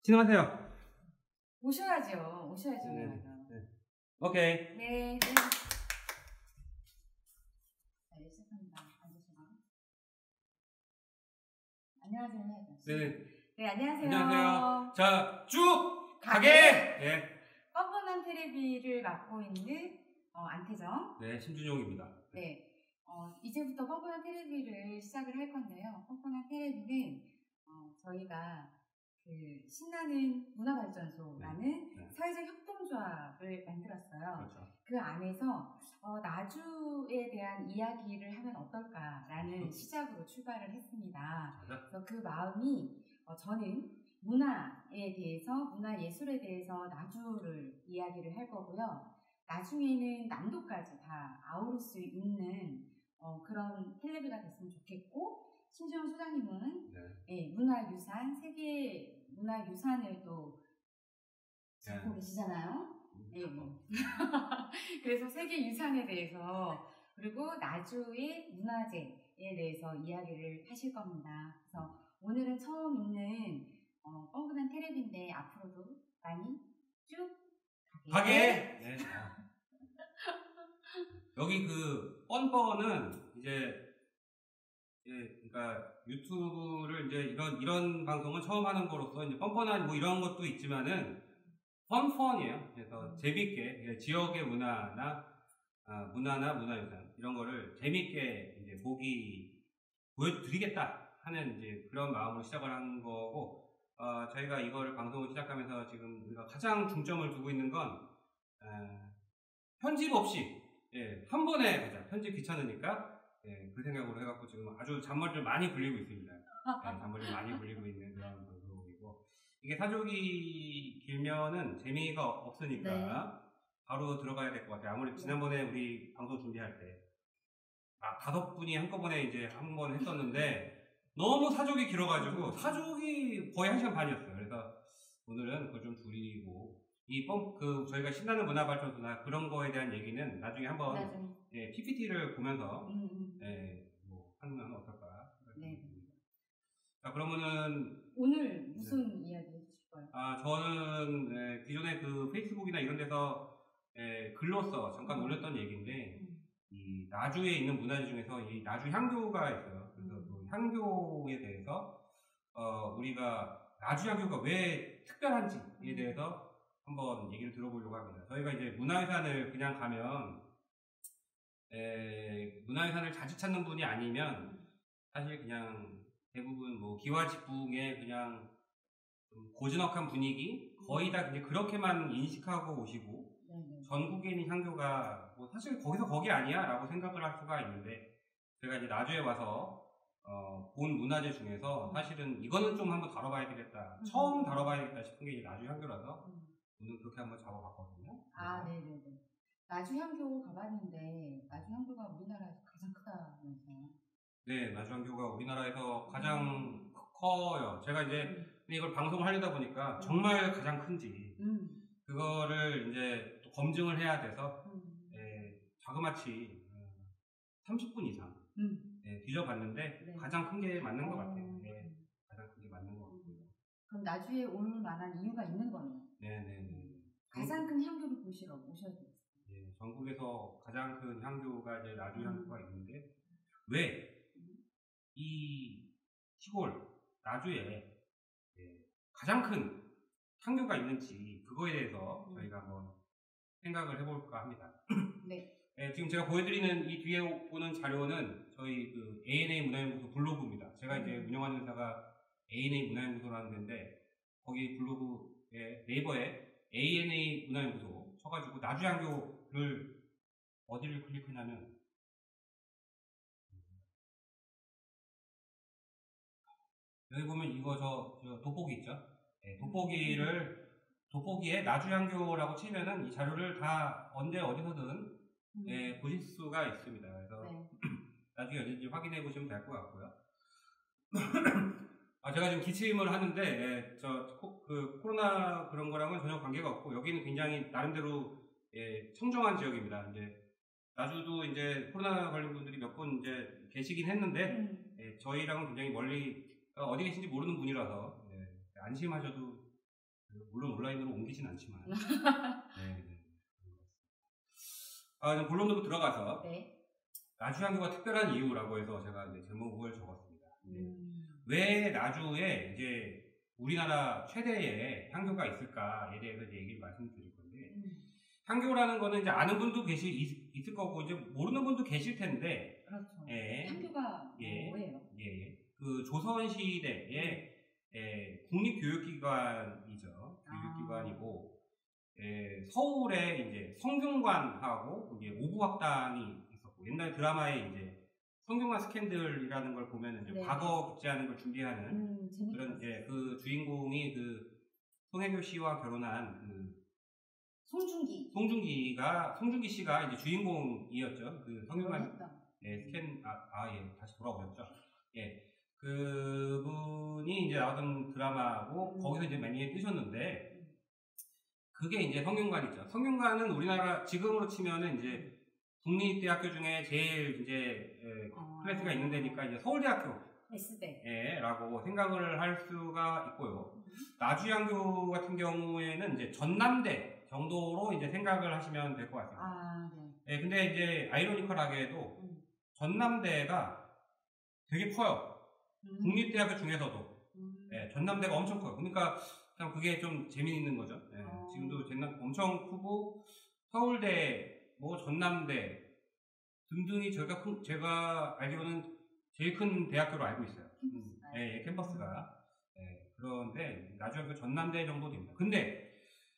진행하세요. 오셔야죠. 오셔야죠. 네. 네. 오케이. 네. 네. 네, 시작합니다. 앉으시고. 안녕하세요. 네. 네, 안녕하세요. 안녕하세요. 자, 쭉 가게. 네. 뻔뻔한 테레비를 맡고 있는 안태정. 네, 심준용입니다. 네. 이제부터 뻔뻔한 테레비를 시작을 할 건데요. 뻔뻔한 테레비는 저희가 그 신나는 문화발전소라는 네. 사회적 협동조합을 만들었어요. 그렇죠. 그 안에서 나주에 대한 이야기를 하면 어떨까라는 시작으로 출발을 했습니다. 그래서 그 마음이 저는 문화에 대해서, 문화예술에 대해서 나주를 이야기를 할 거고요. 나중에는 남도까지 다 아우를 수 있는 그런 텔레비가 됐으면 좋겠고, 심지어 소장님은 문화유산, 세계 문화유산을 또 갖고 계시잖아요. 네. 그래서 세계 유산에 대해서, 그리고 나주의 문화재에 대해서 이야기를 하실 겁니다. 그래서 오늘은 처음 있는 뻔뻔한 테레비인데 앞으로도 많이 쭉 가게. 네. 여기 그 뻔뻔은 이제 그러니까 유튜브를 이제 이런 방송을 처음 하는 거로서 이제 뻔뻔한 뭐 이런 것도 있지만은 펀펀이에요. 그래서 재밌게 지역의 문화나 문화유산 이런 거를 재밌게 이제 보여드리겠다 하는 이제 그런 마음으로 시작을 한 거고, 저희가 이거를 방송을 시작하면서 지금 우리가 가장 중점을 두고 있는 건 편집 없이 한 번에 가자. 편집 귀찮으니까 그 생각으로 해갖고 지금 아주 잔머리를 많이 굴리고 있습니다. 잔머리를 많이 굴리고 있는 그런 방송이고, 이게 사족이 길면은 재미가 없으니까 바로 들어가야 될 것 같아요. 아무리 지난번에 우리 방송 준비할 때 5분이 한꺼번에 이제 한 번 했었는데 너무 사족이 길어가지고 사족이 거의 1시간 반이었어요. 그래서 오늘은 그걸 좀 줄이고, 저희가 신나는 문화발전소나 그런 거에 대한 얘기는 나중에 한번 PPT를 보면서 뭐 하면 어떨까. 자, 그러면은 오늘 무슨 이야기 해주실 거예요? 저는 기존에 그 페이스북이나 이런 데서 글로써 잠깐 올렸던 얘기인데, 이 나주에 있는 문화재 중에서 이 나주 향교가 있어요. 그래서 그 향교에 대해서 우리가 나주 향교가 왜 특별한지에 대해서 한번 얘기를 들어보려고 합니다. 저희가 이제 문화유산을 그냥 가면 문화유산을 자주 찾는 분이 아니면 사실 그냥 대부분 뭐 기와집붕의 그냥 좀 고즈넉한 분위기 거의 다 그냥 그렇게만 인식하고 오시고, 전국에 있는 향교가 뭐 사실 거기서 거기 아니야 라고 생각을 할 수가 있는데, 제가 이제 나주에 와서 본 문화재 중에서 사실은 이거는 좀 한번 다뤄봐야 되겠다, 처음 다뤄봐야겠다 싶은 게 이제 나주 향교라서 오늘 그렇게 한번 잡아봤거든요. 네네네. 나주 향교 가봤는데 나주 향교가 우리나라에서 가장 크다면서요? 네, 나주 향교가 우리나라에서 가장 커요. 제가 이제 이걸 방송을 하려다 보니까 정말 가장 큰지 그거를 이제 또 검증을 해야 돼서 자그마치 30분 이상 뒤져봤는데 가장 큰 게 맞는 것 같아요. 가장 큰 게 맞는 것 같고요. 그럼 나주에 올 만한 이유가 있는 거네요. 네네네. 가장 큰 향교를 보시러 오셔야 돼요. 전국에서 가장 큰 향교가 이제 나주 향교가 있는데, 왜 이 시골 나주에 가장 큰 향교가 있는지 그거에 대해서 저희가 한번 생각을 해볼까 합니다. 지금 제가 보여드리는 이 뒤에 보는 자료는 저희 그 ANA 문화연구소 블로그입니다. 제가 이제 운영하는 회사가 ANA 문화연구소라는 데인데, 거기 블로그에 네이버에 ANA 문화연구소 쳐가지고 나주향교를 어디를 클릭하냐면 여기 보면 이거 저 돋보기 있죠? 돋보기에 나주향교라고 치면은 이 자료를 다 언제 어디서든 보실 수가 있습니다. 그래서 나중에 어딘지 확인해 보시면 될 것 같고요. 제가 지금 기침을 하는데 그 코로나 그런 거랑은 전혀 관계가 없고, 여기는 굉장히 나름대로 청정한 지역입니다. 이제 나주도 이제 코로나 걸린 분들이 몇 분 이제 계시긴 했는데 저희랑은 굉장히 멀리 어디 계신지 모르는 분이라서 안심하셔도 물론 온라인으로 옮기진 않지만. 네. 이제 본론으로 들어가서 네. 나주향교가 특별한 이유라고 해서 제가 이제 제목을 적었습니다. 왜 나주에 이제 우리나라 최대의 향교가 있을까에 대해서 이제 얘기를 말씀드릴 건데, 향교라는 거는 이제 아는 분도 있을 거고, 이제 모르는 분도 계실 텐데. 그렇죠. 예. 향교가 뭐예요? 예. 그 조선시대의 국립교육기관이죠. 교육기관이고, 서울에 이제 성균관하고 이제 오부학당이 있었고, 옛날 드라마에 이제 성균관 스캔들이라는 걸 보면 이제 네. 과거 복제하는 걸 준비하는 그런 그 주인공이 그 손혜교 씨와 결혼한 그 송중기 씨가 이제 주인공이었죠. 그 성균관 스캔 다시 돌아오셨죠. 예. 그분이 이제 나왔던 드라마고 거기서 이제 많이 뜨셨는데 그게 이제 성균관이죠. 성균관은 우리나라 지금으로 치면은 이제 국립대학교 중에 제일 이제 클래스가 있는 데니까 이제 서울대학교 라고 생각을 할 수가 있고요. 나주향교 같은 경우에는 이제 전남대 정도로 이제 생각을 하시면 될 것 같습니다. 네. 근데 이제 아이러니컬하게도 전남대가 되게 커요. 국립대학교 중에서도. 전남대가 엄청 커요. 그러니까 참 그게 좀 재미있는 거죠. 지금도 엄청 크고 서울대, 뭐 전남대 등등이 제가 알기로는 제일 큰 대학교로 알고 있어요. 캠퍼스가. 그런데 나중에 전남대 정도 됩니다. 근데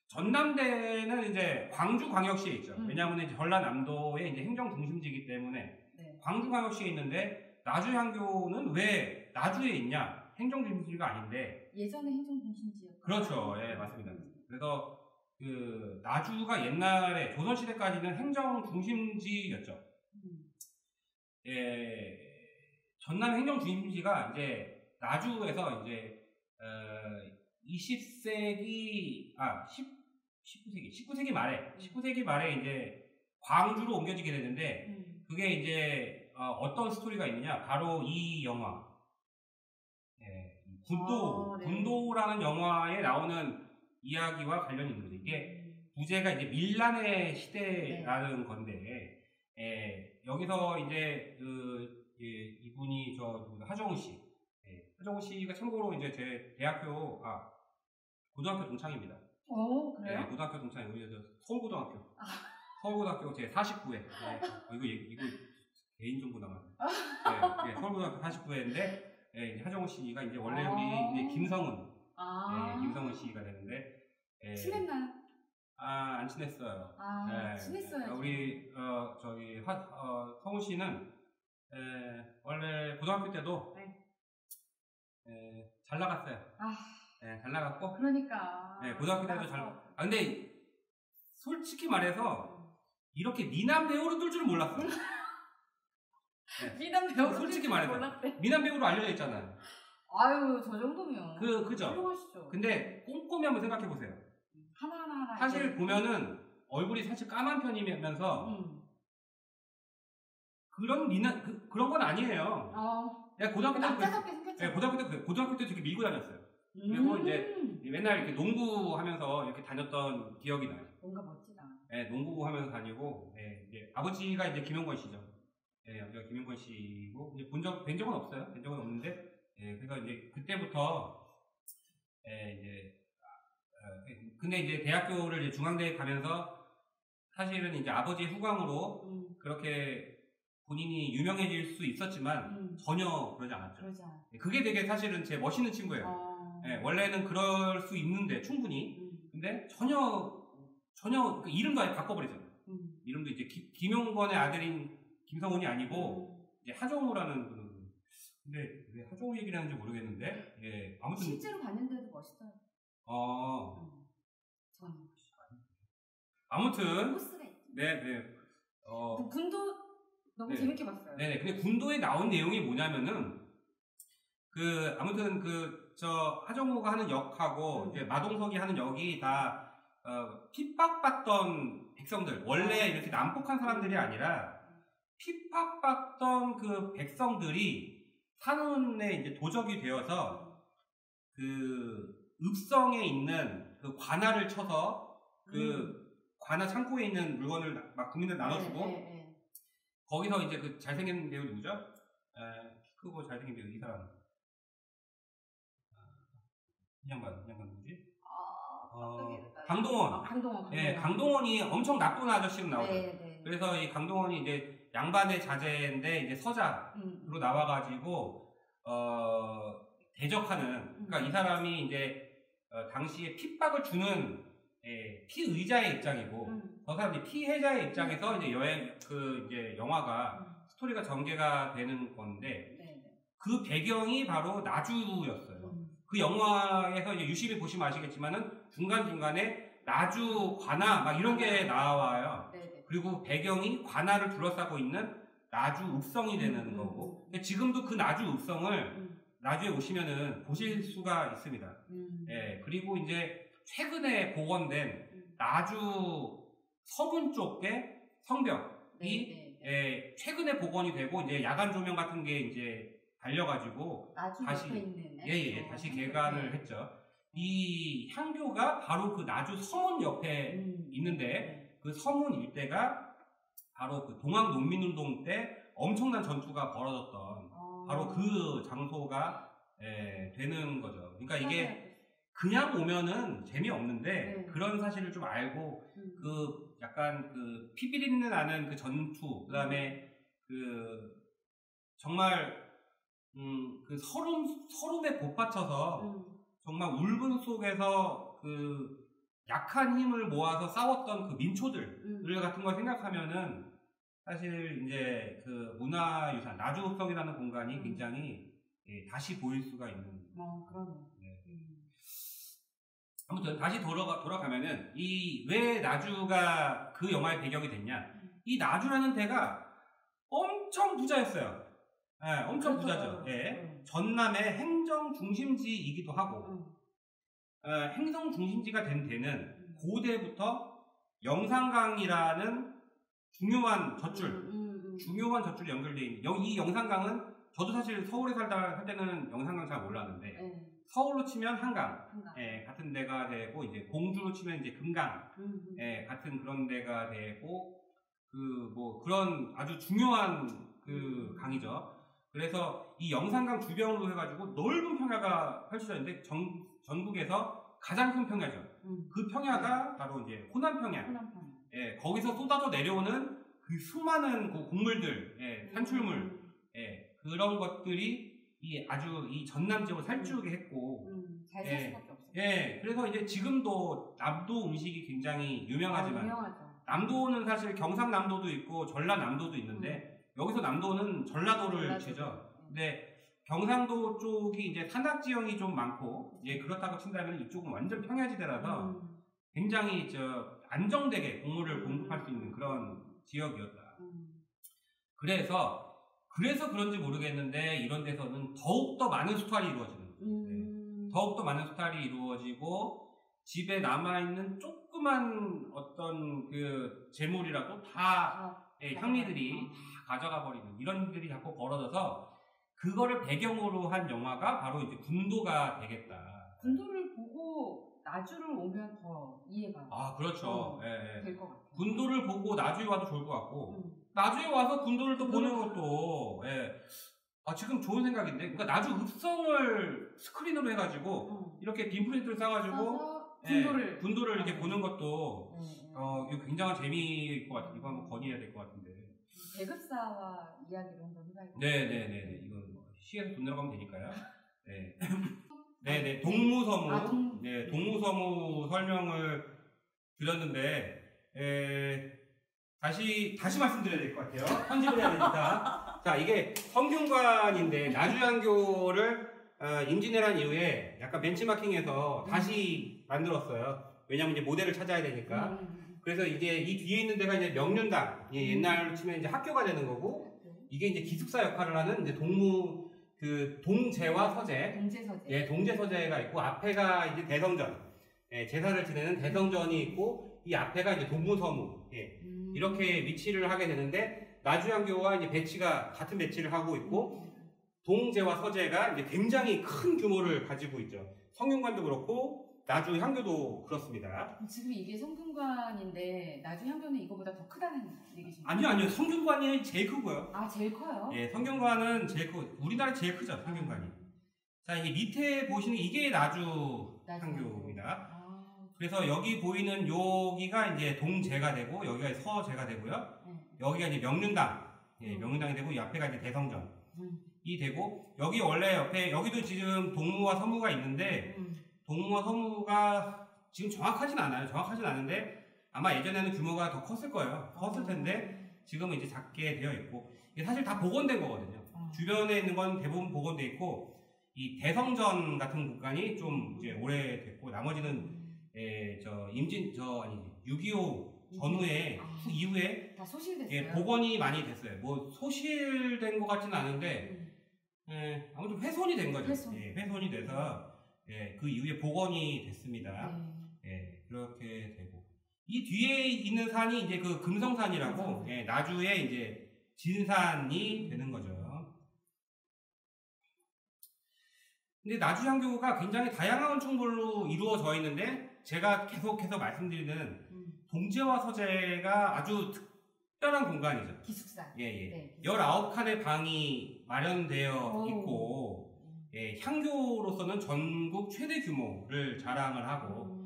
전남대는 이제 광주광역시에 있죠. 왜냐하면 이제 전라남도의 이제 행정 중심지이기 때문에 광주광역시에 있는데 나주향교는 왜 나주에 있냐? 행정 중심지가 아닌데. 예전에 행정 중심지였죠. 그렇죠. 예, 맞습니다. 그래서 그 나주가 옛날에 조선시대까지는 행정 중심지였죠. 전남 행정 중심지가 이제 나주에서 이제 19세기 말에 이제 광주로 옮겨지게 되는데 그게 이제 어떤 스토리가 있느냐? 바로 이 영화 군도라는 영화에 나오는 이야기와 관련이 있는 거죠. 이게 부제가 이제 밀란의 시대라는 건데 여기서 이제 이분이 하정우 씨가 참고로 이제 제 고등학교 동창입니다. 그래요? 네, 고등학교 동창이에요. 서울고등학교 제 49회. 이거 개인정보 나가네. 서울고등학교 49회인데 이제 하정우 씨가 이제 원래 우리 이제 김성은 씨가 되는데 친했나요? 안 친했어요. 친했어요. 우리 성우 씨는 원래 고등학교 때도 잘 나갔어요. 잘 나갔고. 그러니까. 고등학교 때도 근데 솔직히 말해서 이렇게 미남 배우로 뜰 줄은 몰랐어요. 미남 배우 솔직히 말해서 미남 배우로 알려져 있잖아요. 아유, 저 정도면 그죠? 훌륭하시죠. 근데 꼼꼼히 한번 생각해 보세요. 하나하나 사실 보면은 얼굴이 사실 까만 편이면서 그런 건 아니에요. 내가 고등학교 때 되게 밀고 다녔어요. 그리고 이제 맨날 이렇게 농구하면서 이렇게 다녔던 기억이 나요. 뭔가 멋지다. 농구하면서 다니고, 이제 아버지가 이제 김용건 씨죠. 아버지가 김용건 씨고, 이제 뵌 적은 없어요. 뵌 적은 없는데, 그래서 이제 그때부터, 근데 이제 대학교를 이제 중앙대에 가면서 사실은 이제 아버지의 후광으로 그렇게 본인이 유명해질 수 있었지만 전혀 그러지 않았죠. 그게 되게 사실은 제 멋있는 친구예요. 원래는 그럴 수 있는데 충분히. 근데 전혀 그 이름도 아예 바꿔버리잖아요. 이름도 이제 김용건의 아들인 김성훈이 아니고 이제 하정우라는 분은. 근데 왜 하정우 얘기를 하는지 모르겠는데 아무튼 실제로 봤는데도 멋있어요. 저는 아무튼 군도 너무 재밌게 봤어요. 근데 군도에 나온 내용이 뭐냐면은 아무튼 하정우가 하는 역하고 이제 마동석이 하는 역이 다 핍박받던 백성들, 원래 이렇게 난폭한 사람들이 아니라 핍박받던 그 백성들이 산원에 이제 도적이 되어서 그 읍성에 있는 그 관아를 쳐서 그 관아 창고에 있는 물건을 막 국민들 나눠주고 거기서 이제 그 잘생긴 배우 누구죠? 키 크고 잘생긴 배우 이 사람. 이 양반 누구지? 강동원. 강동원. 예, 강동원이 엄청 나쁜 아저씨로 나오죠. 그래서 이 강동원이 이제 양반의 자제인데 이제 서자로 나와가지고 대적하는. 그러니까 이 사람이 이제 당시에 핍박을 주는 피의자의 입장이고, 저 사람이 피해자의 입장에서 이제 이제 영화가 스토리가 전개가 되는 건데, 그 배경이 바로 나주였어요. 그 영화에서 이제 유심히 보시면 아시겠지만은 중간중간에 나주 관아 막 이런 게 나와요. 그리고 배경이 관아를 둘러싸고 있는 나주 읍성이 되는 거고, 근데 지금도 그 나주 읍성을 나주에 오시면은 보실 수가 있습니다. 예, 그리고 이제 최근에 복원된 나주 서문 쪽의 성벽이 최근에 복원이 되고 이제 야간 조명 같은 게 이제 달려가지고 다시 다시 개관을 했죠. 이 향교가 바로 그 나주 서문 옆에 있는데 그 서문 일대가 바로 그 동학농민운동 때 엄청난 전투가 벌어졌던 바로 그 장소가 되는 거죠. 그러니까 이게 그냥 오면은 재미없는데 그런 사실을 좀 알고 그 약간 그 피비린내 나는 그 전투, 그다음에 그 정말 그 서름에 못받쳐서 정말 울분 속에서 그 약한 힘을 모아서 싸웠던 그 민초들 같은 걸 생각하면은 사실 이제 그 문화유산 나주읍성이라는 공간이 굉장히 다시 보일 수가 있는. 그러네. 아무튼 다시 돌아가면은 이 왜 나주가 그 영화의 배경이 됐냐? 이 나주라는 데가 엄청 부자였어요. 엄청 부자죠. 전남의 행정 중심지이기도 하고, 행정 중심지가 된 데는 고대부터 영산강이라는 중요한 젖줄 연결되어 있는, 이 영산강은 저도 사실 서울에 살 때는 영산강 잘 몰랐는데, 서울로 치면 한강, 같은 데가 되고, 이제 공주로 치면 이제 금강, 같은 그런 데가 되고, 그런 아주 중요한 그 강이죠. 그래서 이 영산강 주변으로 해가지고 넓은 평야가 펼쳐져 있는데 전국에서 가장 큰 평야죠. 그 평야가 바로 이제 호남평야. 거기서 쏟아져 내려오는 그 수많은 그 곡물들, 산출물, 그런 것들이 이 전남 지역을 살찌우게 했고, 잘 살 수밖에 없어요. 그래서 이제 지금도 남도 음식이 굉장히 유명하지만, 유명하죠. 남도는 사실 경상남도도 있고 전라남도도 있는데, 여기서 남도는 전라도를 치죠. 근데 경상도 쪽이 이제 산악지형이 좀 많고, 그렇다고 친다면 이쪽은 완전 평야지대라서 굉장히 안정되게 곡물을 공급할 수 있는 그런 지역이었다. 그래서 그런지 모르겠는데 이런 데서는 더욱더 많은 수탈이 이루어지는, 더욱더 많은 수탈이 이루어지고 집에 남아있는 조그만 어떤 그 재물이라도 다 향미들이 다 가져가 버리는 이런 일들이 자꾸 벌어져서 그거를 배경으로 한 영화가 바로 이제 군도가 되겠다. 군도를 보고 나주를 오면 더 이해가 그렇죠. 될 것 같아요. 군도를 보고 나주에 와도 좋을 것 같고, 나주에 와서 군도를 또 보는 것도 지금 좋은 생각인데, 그러니까 나주 읍성을 스크린으로 해가지고 이렇게 빔프린트를 싸가지고 군도를 이렇게 보는 것도 이거 굉장한 재미일 것 같아요. 이거 한번 건의해야 될 것 같은데. 배급사와 이야기를 한번 해봐야겠어요. 네네네. 이건 시에서 돈 내러가면 되니까요. 네네. 동무서무. 동무서무 설명을 드렸는데, 다시 말씀드려야 될 것 같아요. 편집을 해야 되니까. 자, 이게 성균관인데, 나주향교를 임진왜란 이후에 약간 벤치마킹해서 다시 만들었어요. 왜냐면 이제 모델을 찾아야 되니까. 그래서 이제 이 뒤에 있는 데가 이제 명륜당, 옛날로 치면 이제 학교가 되는 거고, 이게 이제 기숙사 역할을 하는 이제 동제와 서제. 동제서제가 있고, 앞에가 이제 대성전. 제사를 지내는 대성전이 있고, 이 앞에가 이제 동무서무. 이렇게 위치를 하게 되는데, 나주향교와 이제 같은 배치를 하고 있고, 동제와 서제가 이제 굉장히 큰 규모를 가지고 있죠. 성균관도 그렇고, 나주 향교도 그렇습니다. 지금 이게 성균관인데 나주 향교는 이거보다 더 크다는 얘기죠? 아니요. 성균관이 제일 크고요. 아, 제일 커요? 예, 성균관은 제일 크고 우리나라 제일 크죠, 성균관이. 자, 이게 밑에 보시는 이게 나주 향교입니다. 그래서 여기 보이는 여기가 이제 동제가 되고 여기가 서제가 되고요. 여기가 이제 명륜당, 예, 명륜당이 되고 이 앞에가 이제 대성전이 되고 여기 원래 옆에 여기도 지금 동무와 서무가 있는데 동무와 서무가 지금 정확하진 않아요. 정확하진 않은데 아마 예전에는 규모가 더 컸을 거예요. 컸을 텐데 지금은 이제 작게 되어 있고 이게 사실 다 복원된 거거든요. 주변에 있는 건 대부분 복원돼 있고 이 대성전 같은 공간이 좀 이제 오래됐고 나머지는 6.25 전후에 이후에 다 소실됐어요. 예, 복원이 많이 됐어요. 뭐 소실된 것 같지는 않은데 아무튼 훼손이 된 거죠. 예, 훼손이 돼서 예, 그 이후에 복원이 됐습니다. 예, 그렇게 되고 이 뒤에 있는 산이 이제 그 금성산이라고 예, 나주의 이제 진산이 되는 거죠. 근데 나주 향교가 굉장히 다양한 건축물로 이루어져 있는데 제가 계속해서 말씀드리는 동제와 서제가 아주 특별한 공간이죠. 기숙사. 예. 네, 19칸의 방이 마련되어 있고 예, 향교로서는 전국 최대 규모를 자랑을 하고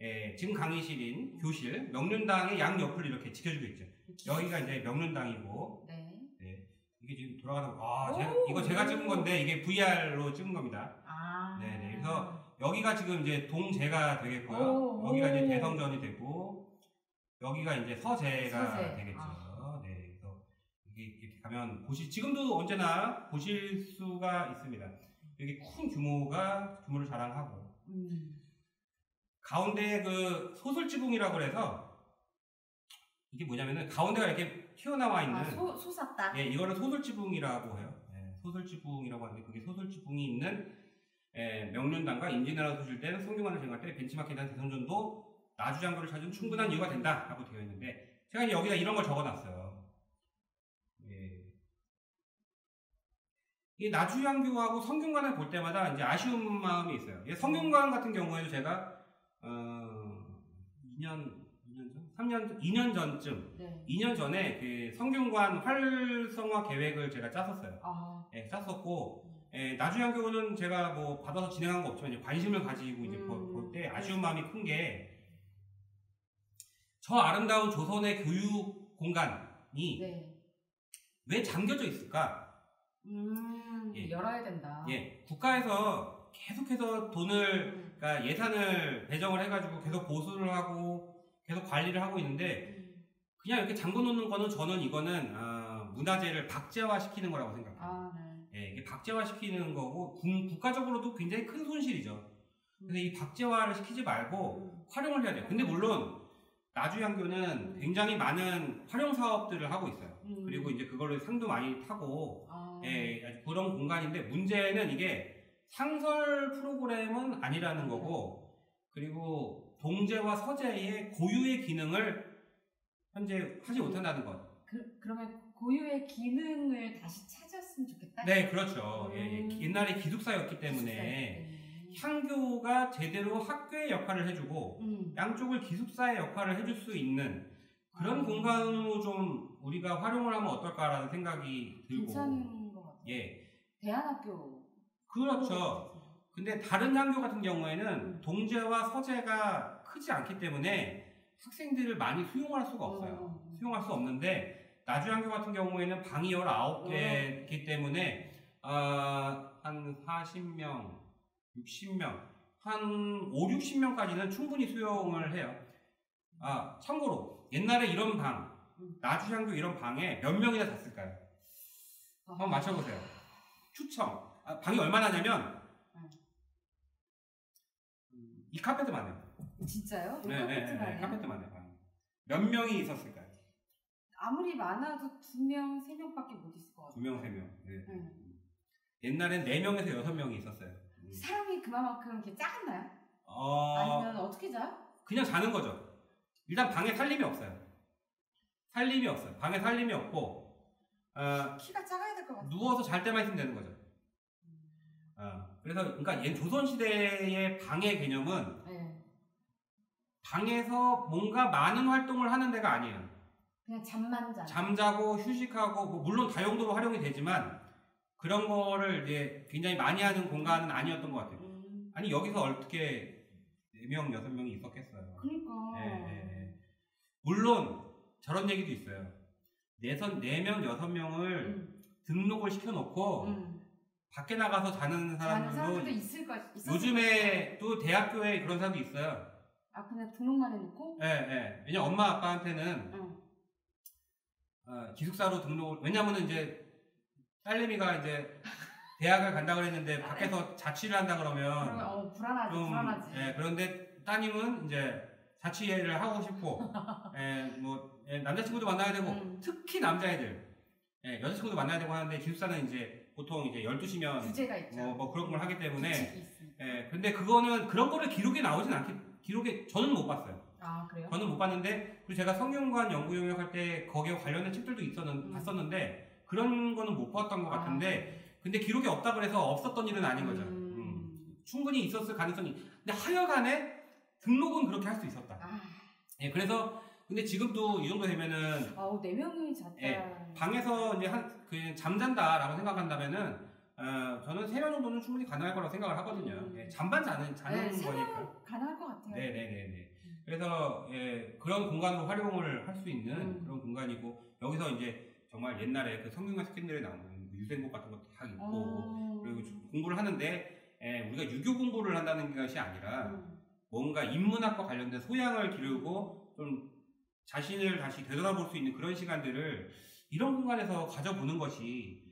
예, 지금 강의실인 교실 명륜당의 양옆을 이렇게 지켜주고 있죠. 여기가 이제 명륜당이고 이게 지금 돌아가다가 이거 제가 찍은 건데 이게 VR로 찍은 겁니다. 네네. 그래서 여기가 지금 이제 동제가 되겠고요. 여기가 이제 대성전이 되고 여기가 이제 서제가 되겠죠. 네. 그래서 이렇게 가면 지금도 언제나 보실 수가 있습니다. 여기 큰 규모를 자랑하고 가운데 그 소설지붕이라고 그래서 이게 뭐냐면은 가운데가 이렇게 튀어나와 있는 솟았다. 예, 이거를 소설지붕이라고 해요. 예, 소설지붕이라고 하는데 그게 소설지붕이 있는 명륜당과 임진왜란 소실된 성균관을 제거할 때 벤치마킹한 대성전도 나주장교를 찾은 충분한 이유가 된다라고 되어 있는데 제가 이제 여기다 이런 걸 적어놨어요. 예. 이 나주장교하고 성균관을 볼 때마다 이제 아쉬운 마음이 있어요. 성균관 같은 경우에도 제가 2년 전쯤 2년 전에 그 성균관 활성화 계획을 제가 짰었어요. 예, 짰었고 나주향교는 제가 뭐 받아서 진행한 거 없지만 이제 관심을 가지고 이제 볼 때 아쉬운 마음이 큰 게 저 아름다운 조선의 교육 공간이 왜 잠겨져 있을까? 열어야 된다. 예, 국가에서 계속해서 그러니까 예산을 배정을 해가지고 계속 보수를 하고 계속 관리를 하고 있는데 그냥 이렇게 잠궈 놓는 거는 저는 이거는 문화재를 박제화시키는 거라고 생각해요. 예, 이게 박제화시키는 거고 국가적으로도 굉장히 큰 손실이죠. 근데 이 박제화를 시키지 말고 활용을 해야 돼요. 근데 물론 나주향교는 굉장히 많은 활용 사업들을 하고 있어요. 그리고 이제 그걸로 상도 많이 타고 예, 그런 공간인데 문제는 이게 상설 프로그램은 아니라는 거고 그리고 동제와 서제의 고유의 기능을 현재 하지 못한다는 것. 그러면 고유의 기능을 다시 찾았으면 좋겠다? 네, 그렇죠. 예, 옛날에 기숙사였기 때문에 향교가 제대로 학교의 역할을 해주고 양쪽을 기숙사의 역할을 해줄 수 있는 그런 공간으로 좀 우리가 활용을 하면 어떨까라는 생각이 들고. 괜찮은 것 같아요. 예. 대안학교. 그렇죠. 근데 다른 향교 같은 경우에는 동제와 서제가 크지 않기 때문에 학생들을 많이 수용할 수가 없어요. 수용할 수 없는데 나주향교 같은 경우에는 방이 19개이기 때문에 한 40명, 60명, 한 5, 60명까지는 충분히 수용을 해요. 참고로 옛날에 이런 방, 나주향교 이런 방에 몇 명이나 잤을까요? 한번 맞춰보세요. 추첨. 방이 얼마나 냐면 이 카페트만 해요. 진짜요? 네, 카페트만 해요. 몇 명이 있었을까요? 아무리 많아도 2명, 3명밖에 못 있을 것 같아요. 2명, 3명. 네. 옛날엔 4명에서 6명이 있었어요. 사람이 그만큼 이렇게 작았나요? 아니면 어떻게 자요? 그냥 자는 거죠. 일단 방에 살림이 없어요. 방에 살림이 없고 키가 작아야 될 것 같아요. 누워서 잘 때만 있으면 되는 거죠. 그래서 그러니까 조선시대의 방의 개념은 방에서 뭔가 많은 활동을 하는 데가 아니에요. 그냥 잠만 자. 잠자고 휴식하고 뭐 물론 다용도로 활용이 되지만 그런 거를 이제 굉장히 많이 하는 공간은 아니었던 것 같아요. 아니 여기서 어떻게 4명, 6명이 있었겠어요. 그러니까. 예. 물론 저런 얘기도 있어요. 4명, 6명을 등록을 시켜놓고 밖에 나가서 자는 사람들도 요즘에 또 대학교에 그런 사람도 있어요. 아, 그냥 등록만 해놓고? 예. 왜냐면 엄마 아빠한테는 기숙사로 등록을, 왜냐면은 이제 딸내미가 이제 대학을 간다 그랬는데 밖에서 자취를 한다 그러면 불안하지. 예, 그런데 따님은 이제 자취를 하고 싶고 남자친구도 만나야 되고 특히 남자애들 여자친구도 만나야 되고 하는데 기숙사는 이제 보통 이제 12시면 규제가 있죠. 뭐 그런 걸 하기 때문에 근데 그거는 그런 거를 기록에 나오진 기록에 저는 못 봤어요. 아, 그래요? 저는 못 봤는데 그리고 제가 성균관 연구 용역 할 때 거기에 관련된 책들도 봤었는데 그런 거는 못 봤던 것 같은데 근데 기록이 없다 그래서 없었던 일은 아닌 거죠. 충분히 있었을 가능성이. 근데 하여간에 등록은 그렇게 할 수 있었다. 예, 그래서 근데 지금도 이 정도 되면은 4명이 잤다. 예, 방에서 이제 그냥 잠잔다라고 생각한다면은 저는 3명 정도는 충분히 가능할 거라고 생각을 하거든요. 예, 잠만 자는 거니까. 가능할 것 같아요. 네네네. 그래서 그런 공간으로 활용을 할 수 있는 그런 공간이고 여기서 이제 정말 옛날에 그 성균관 스캔들에 나오는 유생곡 같은 것도 다 있고 그리고 공부를 하는데 우리가 유교 공부를 한다는 것이 아니라 뭔가 인문학과 관련된 소양을 기르고 좀 자신을 다시 되돌아볼 수 있는 그런 시간들을 이런 공간에서 가져보는 것이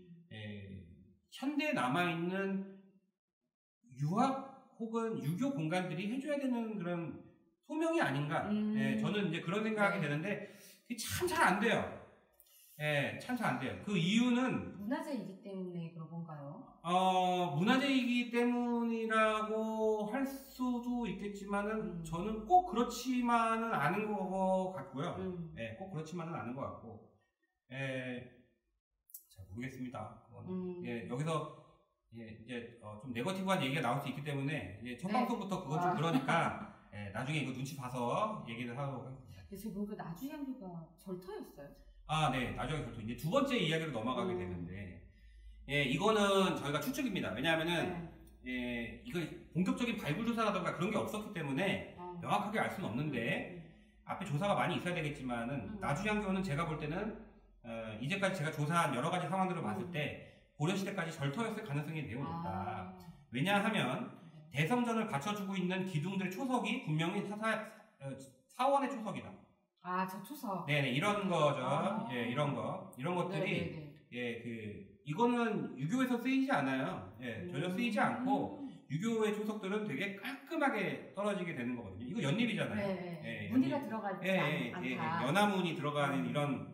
현대에 남아있는 유학 혹은 유교 공간들이 해줘야 되는 그런 소명이 아닌가. 저는 이제 그런 생각이 되는데 참 잘 안 돼요. 참 잘 안 돼요. 그 이유는 문화재이기 때문에 그런 건가요? 문화재이기 때문이라고 할 수도 있겠지만은 저는 꼭 그렇지만은 않은 것 같고요. 꼭 그렇지만은 않은 것 같고, 잘 모르겠습니다. 여기서 이제 좀 네거티브한 얘기가 나올 수 있기 때문에 첫 방송부터 그건 좀 그러니까 나중에 이거 눈치 봐서 얘기를 하도록 하겠습니다. 제가 보니까 나주향교가 절터였어요? 네, 나중에 절터. 이제 두 번째 이야기로 넘어가게 되는데, 이거는 저희가 추측입니다. 왜냐하면은, 이거 본격적인 발굴 조사라던가 그런 게 없었기 때문에 명확하게 알 수는 없는데, 앞에 조사가 많이 있어야 되겠지만은, 나주향교는 제가 볼 때는, 이제까지 제가 조사한 여러 가지 상황들을 봤을 때, 고려시대까지 절터였을 가능성이 매우 높다. 왜냐하면, 대성전을 받쳐주고 있는 기둥들 초석이 분명히 사원의 초석이다. 저 초석. 네네, 이런 거죠. 이런 것들이, 이거는 유교에서 쓰이지 않아요. 전혀 쓰이지 않고, 유교의 초석들은 되게 깔끔하게 떨어지게 되는 거거든요. 이거 연립이잖아요. 무늬가 들어가지 않다. 연화문이 들어가는 이런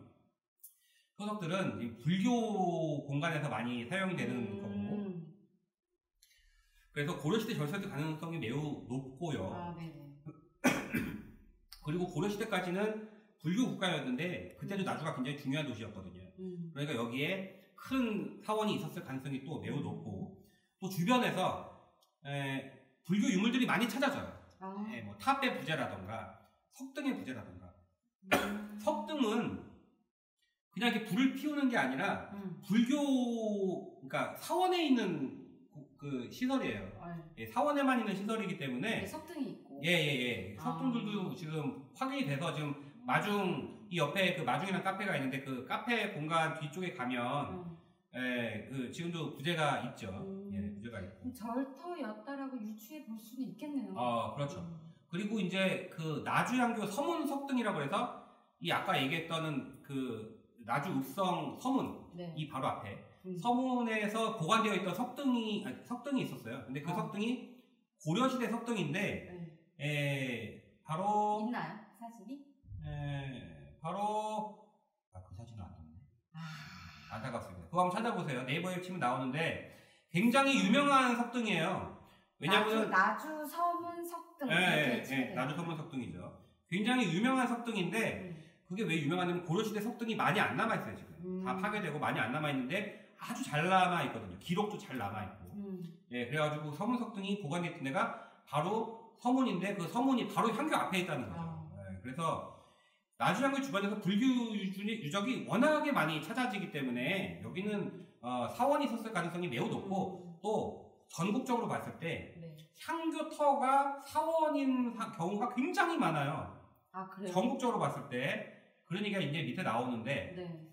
초석들은 불교 공간에서 많이 사용이 되는 거고, 그래서 고려시대 절서일 가능성이 매우 높고요. 그리고 고려시대까지는 불교 국가였는데 그때도 나주가 굉장히 중요한 도시였거든요. 그러니까 여기에 큰 사원이 있었을 가능성이 또 매우 높고 또 주변에서 불교 유물들이 많이 찾아져요. 뭐 탑의 부재라던가 석등의 부재라던가 석등은 그냥 이렇게 불을 피우는 게 아니라 그러니까 사원에 있는 그 시설이에요. 사원에만 있는 시설이기 때문에 석등이 있고. 석등들도 지금 확인이 돼서 지금 이 옆에 그 마중이라는 카페가 있는데 그 카페 공간 뒤쪽에 가면 그 지금도 부재가 있죠. 부재가 있고. 절터였다라고 유추해 볼 수는 있겠네요. 그렇죠. 그리고 이제 그 나주향교 서문 석등이라고 해서 이 아까 얘기했던 그 나주 읍성 서문 이 바로 앞에 서문에서 보관되어 있던 석등이 있었어요. 근데 그 석등이 고려시대 석등인데, 바로. 있나요? 사진이? 바로, 그 사진은 안 떴네. 안타깝습니다. 그거 한번 찾아보세요. 네이버에 치면 나오는데, 굉장히 유명한 석등이에요. 왜냐면. 나주 서문 석등. 나주 서문 석등이죠. 굉장히 유명한 석등인데, 그게 왜 유명하냐면 고려시대 석등이 많이 안 남아있어요, 지금. 다 파괴되고 많이 안 남아있는데, 아주 잘 남아있거든요. 기록도 잘 남아있고. 그래가지고 서문석등이 보관됐던 데가 바로 서문인데 그 서문이 바로 향교 앞에 있다는 거죠. 네, 그래서 나주향교 주변에서 불교 유적이 워낙에 많이 찾아지기 때문에 여기는 사원이 있었을 가능성이 매우 높고 또 전국적으로 봤을 때 네. 향교터가 사원인 경우가 굉장히 많아요. 아, 그래요? 전국적으로 봤을 때. 그러니까 이제 밑에 나오는데 네.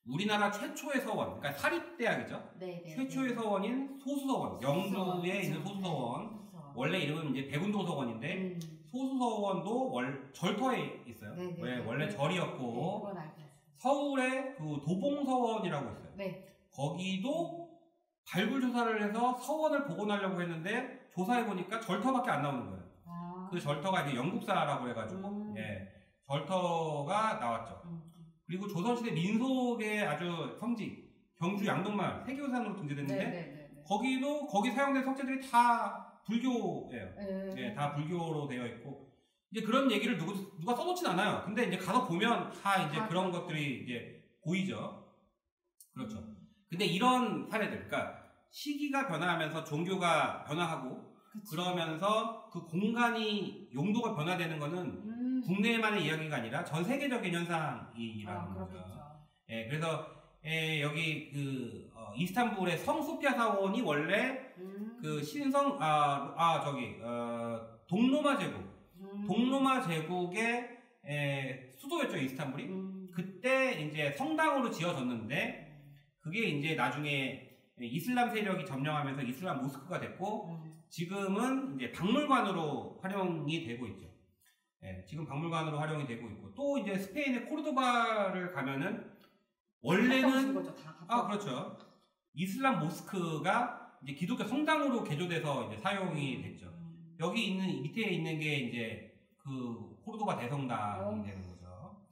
우리나라 최초의 서원, 그러니까 사립대학이죠. 네, 네, 최초의 네. 서원인 소수서원, 영주에 있는 소수서원. 소수서원. 원래 이름은 이제 백운도서원인데 소수서원도 절터에 있어요. 네, 네, 왜 네. 원래 네, 절이었고 그건 알고 있어요. 서울에 그 도봉서원이라고 있어요. 네. 거기도 발굴 조사를 해서 서원을 복원하려고 했는데 조사해 보니까 절터밖에 안 나오는 거예요. 아. 그 절터가 이제 영국사라고 해가지고 예, 절터가 나왔죠. 그리고 조선시대 민속의 아주 성지 경주 양동마을 세계유산으로 등재됐는데 네, 네, 네, 네. 거기도 거기 사용된 석재들이 다 불교예요. 네. 예, 다 불교로 되어 있고 이제 그런 얘기를 누가 써놓진 않아요. 근데 이제 가서 보면 다 이제 그런 것들이 이제 보이죠. 그렇죠. 근데 이런 사례들, 그러니까 시기가 변화하면서 종교가 변화하고 그치. 그러면서 그 공간이 용도가 변화되는 거는 국내만의 이야기가 아니라 전 세계적인 현상이라는 거죠. 그렇겠죠. 예, 그래서 여기 그 이스탄불의 성소피아 사원이 원래 그 신성 동로마 제국 동로마 제국의 수도였죠, 이스탄불이. 그때 이제 성당으로 지어졌는데 그게 이제 나중에 이슬람 세력이 점령하면서 이슬람 모스크가 됐고 지금은 이제 박물관으로 활용이 되고 있죠. 예, 지금 박물관으로 활용이 되고 있고 또 이제 스페인의 코르도바를 가면은 원래는 그렇죠. 이슬람 모스크가 이제 기독교 성당으로 개조돼서 이제 사용이 됐죠. 여기 있는 밑에 있는 게 이제 그 코르도바 대성당이 되는 거죠.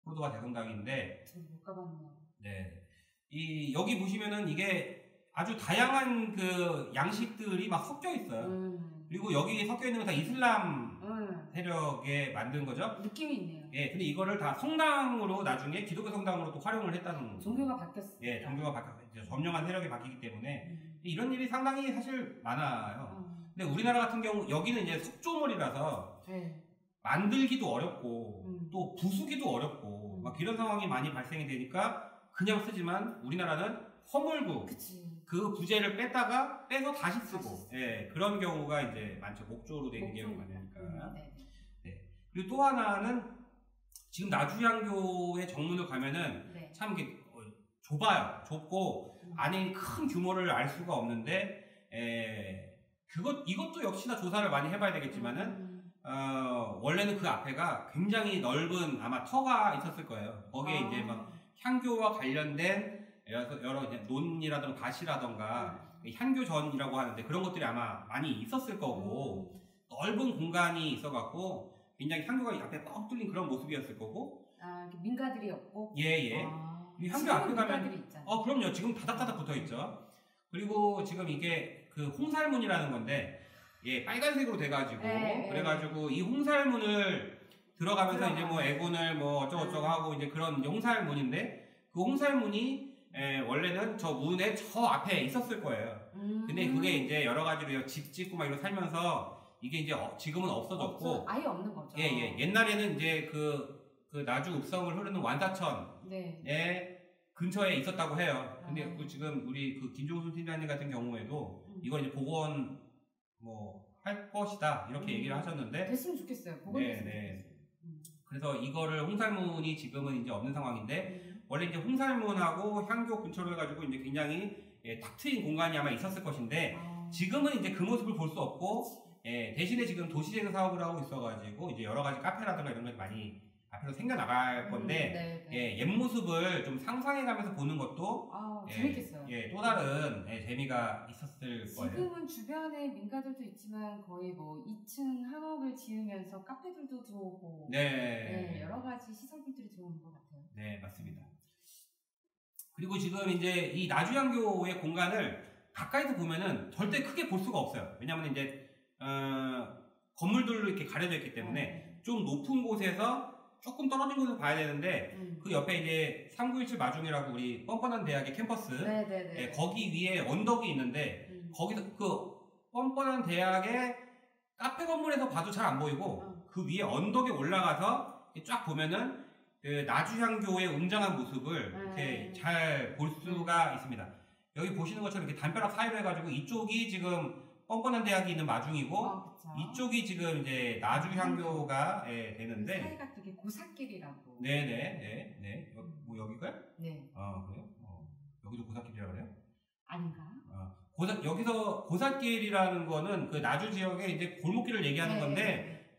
코르도바 대성당인데 못 가봤네요. 네. 여기 보시면은 이게 아주 다양한 그 양식들이 막 섞여 있어요. 그리고 여기 섞여 있는 건 다 이슬람 세력에 만든 거죠. 느낌이 있네요. 예, 근데 이거를 다 성당으로 나중에 기독교 성당으로 또 활용을 했다는. 종교가 바뀌었어요. 예, 종교가 바뀌었어요. 점령한 세력이 바뀌기 때문에 이런 일이 상당히 사실 많아요. 근데 우리나라 같은 경우 여기는 이제 석조물이라서 만들기도 어렵고 또 부수기도 어렵고 막 이런 상황이 많이 발생이 되니까 그냥 쓰지만 우리나라는 허물고 그 부재를 빼서 다시 쓰고 예, 그런 경우가 이제 많죠. 목조로 되는 경우가 많으니까. 네. 그리고 또 하나는 지금 나주향교의 정문을 가면은 참 이게 좁아요. 좁고 안에 큰 규모를 알 수가 없는데 이것도 역시나 조사를 많이 해봐야 되겠지만은 원래는 그 앞에가 굉장히 넓은 아마 터가 있었을 거예요. 거기에 이제 막 향교와 관련된 여러 이제 논이라든가 밭이라든가 향교전이라고 하는데 그런 것들이 아마 많이 있었을 거고 넓은 공간이 있어갖고 굉장히 향교가 앞에 뻥 뚫린 그런 모습이었을 거고 민가들이 없고 예예 향교 앞에 가면 그럼요 지금 다닥다닥 붙어있죠. 그리고 지금 이게 그 홍살문이라는 건데 예 빨간색으로 돼가지고 그래가지고 이 홍살문을 들어가면서 이제 뭐 애군을 뭐 어쩌고저쩌고 하고 이제 그런 이제 홍살문인데 그 홍살문이 원래는 저 문의 저 앞에 있었을 거예요. 근데 그게 이제 여러 가지로 집 짓고 막 이러고 살면서 이게 이제 지금은 없어졌고 아예 없는 거죠. 예. 옛날에는 이제 그 나주 읍성을 흐르는 완사천에 근처에 있었다고 해요. 근데 그 지금 우리 그 김종순 팀장님 같은 경우에도 이걸 이제 복원 뭐 할 것이다 이렇게 얘기를 하셨는데 됐으면 좋겠어요. 복원됐으면 좋겠어요. 그래서 이거를 홍살문이 지금은 이제 없는 상황인데 원래 이제 홍살문하고 향교 근처로 해가지고 이제 굉장히 탁 트인 공간이 아마 있었을 것인데 지금은 이제 그 모습을 볼 수 없고 대신에 지금 도시재생 사업을 하고 있어가지고 이제 여러 가지 카페라든가 이런 것이 많이 앞으로 생겨나갈 건데 옛 모습을 좀 상상해가면서 보는 것도 재밌겠어요. 또 다른 재미가 있었을 거예요. 지금은 주변에 민가들도 있지만 거의 뭐 2층 항업을 지으면서 카페들도 들어오고 여러 가지 시설물들이 들어오는 것 같아요. 네, 맞습니다. 그리고 지금 이제 이 나주향교의 공간을 가까이서 보면은 절대 크게 볼 수가 없어요. 왜냐하면 이제 건물들로 이렇게 가려져 있기 때문에 좀 높은 곳에서 조금 떨어진 곳에서 봐야 되는데 그 옆에 이제 3917 마중이라고 우리 뻔뻔한 대학의 캠퍼스 거기 위에 언덕이 있는데 거기서 그 뻔뻔한 대학의 카페 건물에서 봐도 잘 안 보이고 그 위에 언덕에 올라가서 쫙 보면은 그 나주향교의 웅장한 모습을 이렇게 잘 볼 수가 있습니다. 여기 보시는 것처럼 이렇게 담벼락 사이로 해가지고 이쪽이 지금 뻔뻔한 대학이 있는 마중이고 이쪽이 지금 이제 나주향교가 되는데 사이가 되게 고삿길이라고. 네네네. 뭐 여기가요? 네. 그래요? 여기도 고삿길이라고 그래요? 아닌가? 여기서 고삿길이라는 거는 그 나주 지역의 이제 골목길을 얘기하는 건데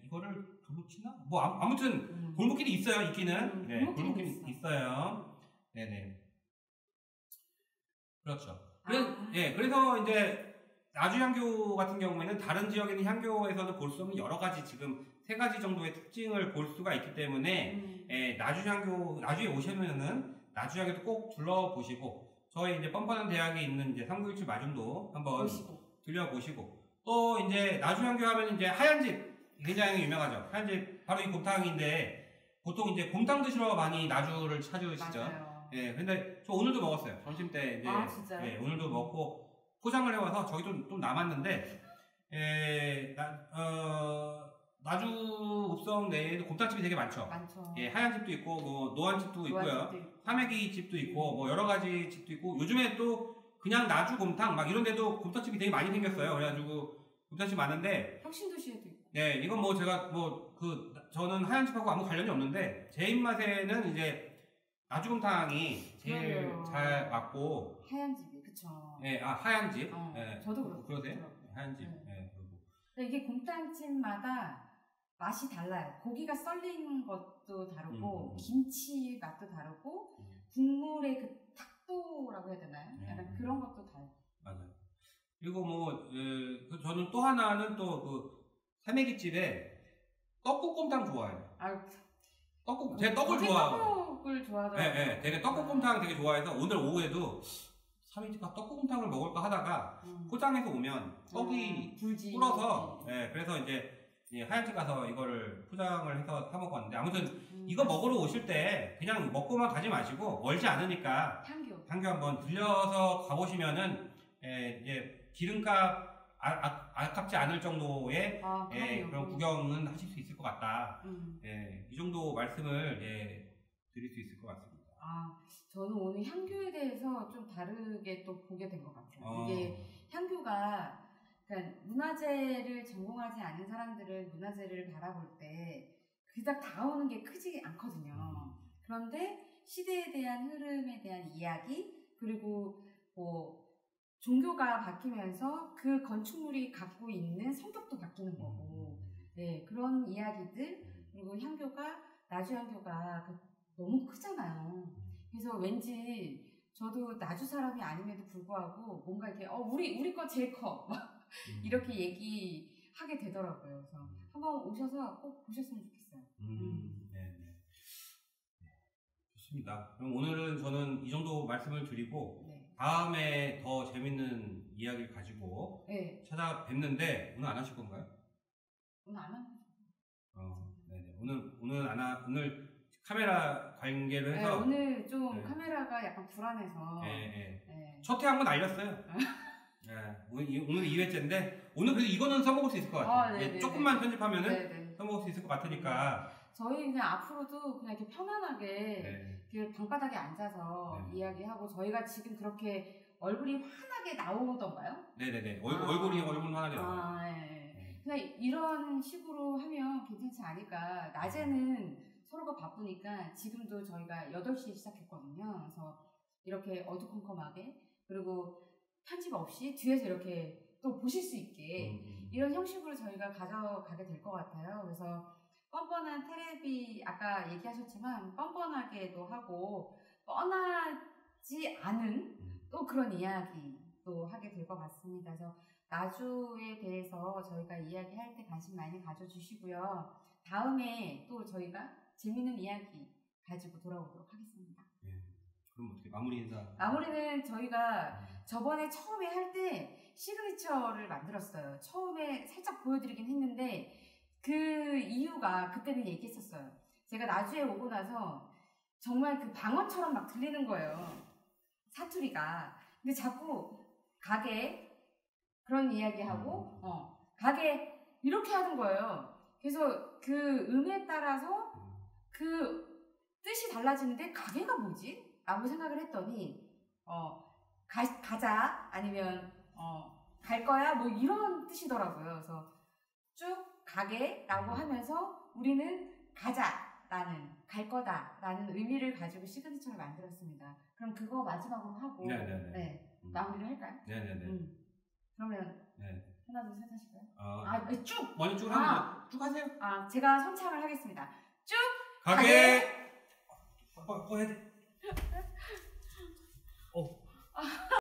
이거를 도로치나? 뭐 아무튼 골목길이 있어요. 있기는. 네, 골목길이 있어요. 네네. 그렇죠. 그래서 이제 나주향교 같은 경우에는 다른 지역에 있는 향교에서는 볼 수 없는 여러 가지 지금 3가지 정도의 특징을 볼 수가 있기 때문에 나주에 오시면은 나주향교도 꼭 둘러보시고 저희 이제 뻔뻔한 대학에 있는 이제 3917 마중도 한번 들려보시고 또 이제 나주향교 하면 이제 하얀 집 굉장히 유명하죠. 하얀 집 바로 이 곰탕인데 보통 이제 곰탕 드시러 많이 나주를 찾으시죠. 맞아요. 근데 저 오늘도 먹었어요. 점심 때 이제 진짜요? 오늘도 먹고 포장을 해와서 저희도 좀 남았는데 나주 읍성 내에도 곰탕집이 되게 많죠. 하얀 집도 있고 뭐 노안 집도 있고요. 화매기 집도 있고 뭐 여러 가지 집도 있고 요즘에 또 그냥 나주 곰탕 막 이런 데도 곰탕집이 되게 많이 생겼어요. 그래가지고 곰탕집 많은데 혁신도시에도 있고. 이건 뭐 제가 저는 하얀 집하고 아무 관련이 없는데 제 입맛에는 이제 나주 곰탕이 제일 잘 맞고 하얀 집이 그쵸. 하얀 집. 저도 그렇고. 그러세요? 하얀 집. 이게 곰탕집마다 맛이 달라요. 고기가 썰린 것도 다르고 김치 맛도 다르고 국물의 그 탁도라고 해야 되나요? 약간 그런 것도 달라요. 맞아요. 그리고 뭐 저는 또 하나는 또 그 새매기집에 떡국곰탕 좋아해요. 제가 떡을 좋아하고. 떡국을 좋아하더라고요. 되게 떡국곰탕 되게 좋아해서 오늘 오후에도 삼이집가 떡국곰탕을 먹을까 하다가 포장해서 오면 떡이 불어서 그래서 이제 하얀집 가서 이거를 포장을 해서 사 먹었는데 아무튼 이거 먹으러 오실 때 그냥 먹고만 가지 마시고 멀지 않으니까 향교 한번 들려서 가보시면은 이제 기름값 아깝지 않을 정도의 그런 구경은 하실 수 있을 것 같다. 이 정도 말씀을 드릴 수 있을 것 같습니다. 저는 오늘 향교에 대해서 좀 다르게 또 보게 된 것 같아요. 이게 향교가 그러니까 문화재를 전공하지 않은 사람들은 문화재를 바라볼 때 그닥 다가오는 게 크지 않거든요. 그런데 시대에 대한 흐름에 대한 이야기 그리고 뭐 종교가 바뀌면서 그 건축물이 갖고 있는 성격도 바뀌는 거고 그런 이야기들 그리고 향교가 나주향교가 너무 크잖아요. 그래서 왠지 저도 나주 사람이 아님에도 불구하고 뭔가 이렇게 우리 거 제일 커 이렇게 얘기하게 되더라고요. 그래서 한번 오셔서 꼭 보셨으면 좋겠어요. 좋습니다. 그럼 오늘은 저는 이 정도 말씀을 드리고 다음에 더 재밌는 이야기를 가지고 찾아뵙는데 오늘 안 하실 건가요? 오늘 안 하는 거죠? 오늘 카메라 관계를 해서 오늘 좀 카메라가 약간 불안해서 첫 회 한 번 알렸어요. 오늘 2회째인데 오늘 그래도 이거는 써먹을 수 있을 것 같아요. 조금만 편집하면은 써먹을 수 있을 것 같으니까 저희 그냥 앞으로도 그냥 이렇게 편안하게 이렇게 방바닥에 앉아서 이야기하고 저희가 지금 그렇게 얼굴이 환하게 나오던가요? 얼굴 환하게 나와요. 그냥 이런 식으로 하면 괜찮지 않을까. 낮에는 서로가 바쁘니까 지금도 저희가 8시에 시작했거든요. 그래서 이렇게 어두컴컴하게 그리고 편집 없이 뒤에서 이렇게 또 보실 수 있게 이런 형식으로 저희가 가져가게 될 것 같아요. 그래서 뻔뻔한 테레비 아까 얘기하셨지만 뻔뻔하게도 하고 뻔하지 않은 또 그런 이야기도 하게 될 것 같습니다. 그래서 나주에 대해서 저희가 이야기할 때 관심 많이 가져주시고요. 다음에 또 저희가 재밌는 이야기 가지고 돌아오도록 하겠습니다. 그럼 어떻게 마무리 인사? 마무리는 저희가 저번에 처음에 할 때 시그니처를 만들었어요. 처음에 살짝 보여드리긴 했는데 그 이유가 그때는 얘기했었어요. 제가 나주에 오고 나서 정말 그 방언처럼 막 들리는 거예요. 사투리가. 근데 자꾸 가게 그런 이야기하고 가게 이렇게 하는 거예요. 그래서 그 의미에 따라서 그 뜻이 달라지는데 가게가 뭐지? 라고 생각을 했더니 가자 아니면 갈 거야 뭐 이런 뜻이더라고요. 그래서 쭉 가게라고 하면서 우리는 가자라는 갈 거다라는 의미를 가지고 시그니처를 만들었습니다. 그럼 그거 마지막으로 하고 네, 마무리를 할까요? 네네네. 그러면 네. 하나 둘 셋 하실까요? 쭉! 먼저 쭉 하면 쭉 하세요. 제가 선창을 하겠습니다. 쭉! 가게! 해야 돼.